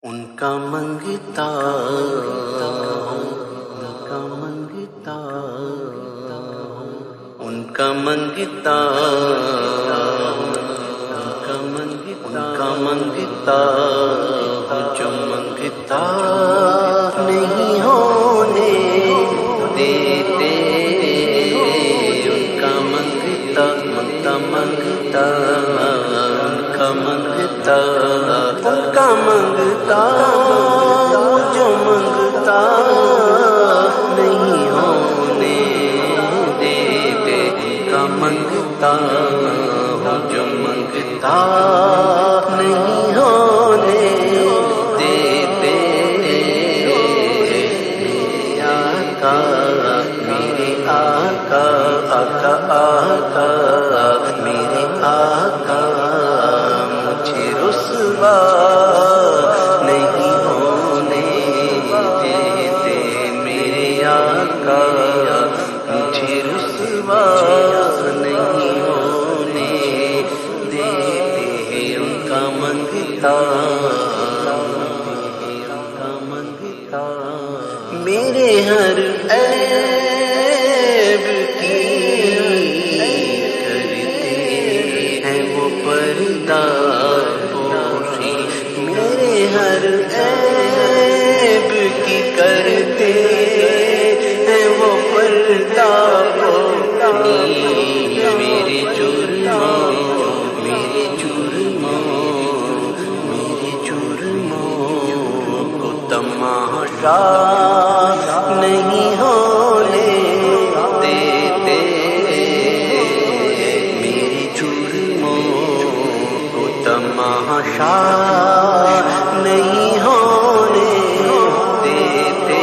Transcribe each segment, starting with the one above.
ان کا منگتا ان کا منگتا جو منگتا نہیں ہونے دیتے ان کا منگتا جو منگتا نہیں ہونے دیتے کا منگتا جو منگتا نہیں ہونے دیتے میرے آقا میرے آقا مجھے رسوا نہیں ہونے دیتے میرے آقا مجھے رسوا نہیں ہونے دیتے ان کا منگتا میرے ہر عیب کی کرتے ہیں وہ پردہ پوشی میرے ہر عیب کی کرتے ہیں وہ پردہ پوشی میرے جرموں کو تماشا نہیں ہونے دیتے میرے جرموں کو تماشا نہیں ہونے دیتے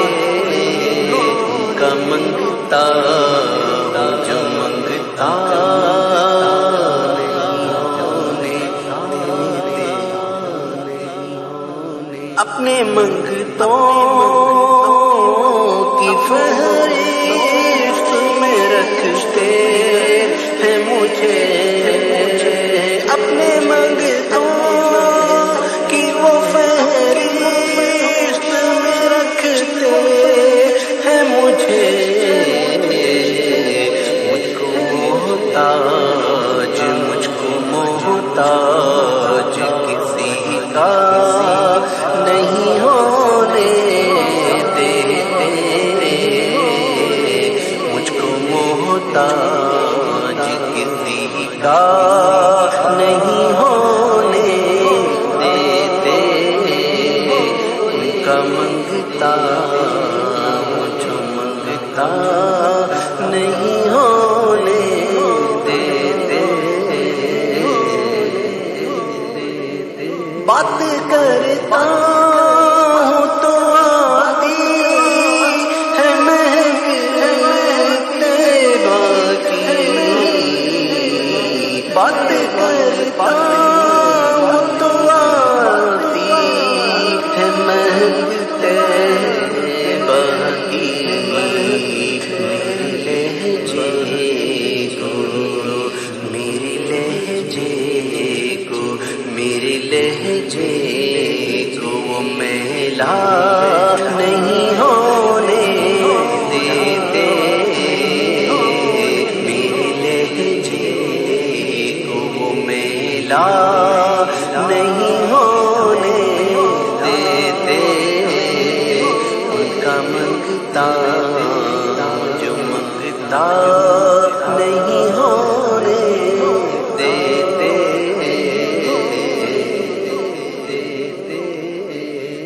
کا منگتا جو منگتا اپنے منگتوں کی فہرست میں رکھتے ہیں مجھے اپنے منگتوں کی وہ فہرست میں رکھتے ہیں مجھے مجھ کو محتاج کسی کا نہیں ہونے دیتے مجھ کو محتاج کسی کا نہیں ہونے دیتے ان کا منگتا جو منگتا نہیں ہونے دیتے بات کرتا ہوں تو آتی ہے مہک طیبہ کی بات کرتا ہوں تو آتی ہے مہک طیبہ کی میرے لہجے کو وہ میلا نہیں ہونے دیتے میرے لہجے کو وہ میلا نہیں ہونے دیتے ان کا منگتا جو منگتا نہیں ہونے دیتے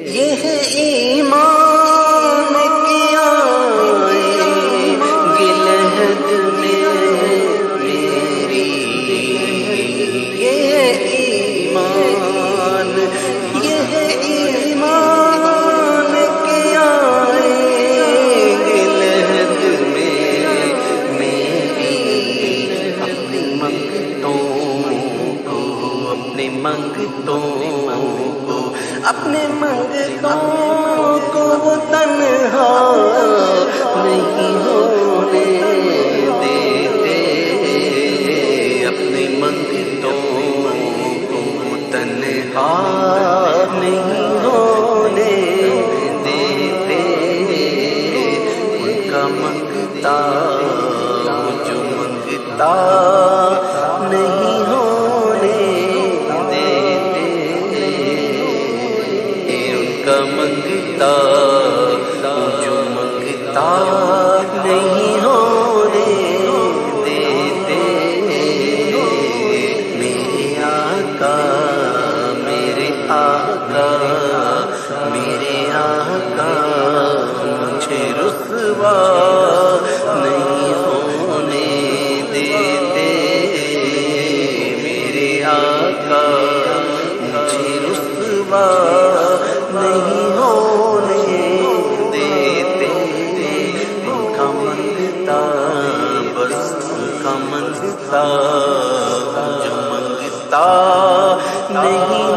یہ ہے ایمان کیا گلہد میں میری یہ ہے ایمان کیا گلہد میں میری اپنی منگتوں کو وہ تنہا نہیں ہونے دیتے اپنی منگتوں کو تنہا نہیں ہو منگتا جو منگتا نہیں ہونے دیتے میرے آقا میرے آقا میرے آقا مجھے رسوا نہیں ہونے دیتے میرے آقا مجھے رسوا نہیں ہونے دیتے ان کا منگتا بس ان کا منگتا جو منگتا نہیں